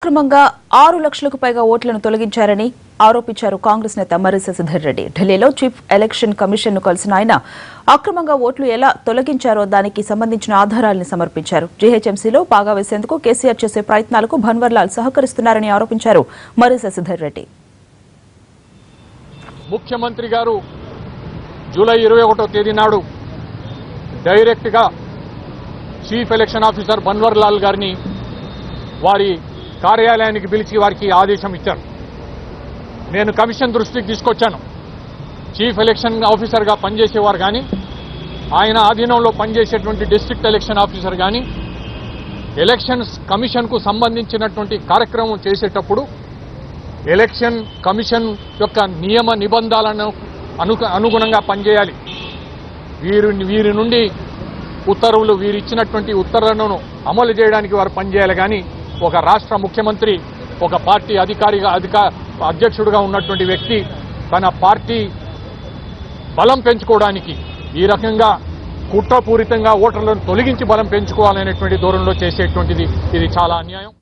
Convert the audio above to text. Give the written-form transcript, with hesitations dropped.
అక్రమంగా 6 లక్షలకు పైగా ఓట్లను తొలగించారని ఆరోపించారు కాంగ్రెస్ నేత మర్రి శశిధర్ రెడ్డి. ఢిల్లీలో చీఫ్ ఎలక్షన్ కమిషన్ ను కలిసిన ఆయన అక్రమంగా ఓట్లు ఎలా తొలగించారో దానికి సంబంధించిన ఆధారాలను సమర్పించారు. జీహెచ్ఎంసీలో పాగా వేసేందుకు కేసీఆర్ చేసే ప్రయత్నాలకు భన్వర్లాల్ సహకరిస్తున్నారని ఆరోపించారు మర్రి శశిధర్ రెడ్డి. ముఖ్యమంత్రి గారు జూలై 21వ తేదీ నాడు డైరెక్ట్ గా చీఫ్ ఎలక్షన్ ఆఫీసర్ భన్వర్లాల్ గారిని వారి కార్యాలయానికి పిలిచి వారికి ఆదేశం ఇచ్చారు. నేను కమిషన్ దృష్టికి తీసుకొచ్చాను. చీఫ్ ఎలక్షన్ ఆఫీసర్గా పనిచేసేవారు కానీ ఆయన ఆధీనంలో పనిచేసేటువంటి డిస్ట్రిక్ట్ ఎలక్షన్ ఆఫీసర్ కానీ ఎలక్షన్స్ కమిషన్కు సంబంధించినటువంటి కార్యక్రమం చేసేటప్పుడు ఎలక్షన్ కమిషన్ యొక్క నియమ నిబంధనలను అనుగుణంగా పనిచేయాలి. వీరి నుండి ఉత్తర్వులు వీరిచ్చినటువంటి ఉత్తర్వులను అమలు చేయడానికి వారు పనిచేయాలి. కానీ ఒక రాష్ట్ర ముఖ్యమంత్రి, ఒక పార్టీ అధ్యక్షుడిగా ఉన్నటువంటి వ్యక్తి తన పార్టీ బలం పెంచుకోవడానికి ఈ రకంగా కుట్రపూరితంగా ఓటర్లను తొలగించి బలం పెంచుకోవాలనేటువంటి ధోరణిలో చేసేటువంటిది ఇది చాలా అన్యాయం.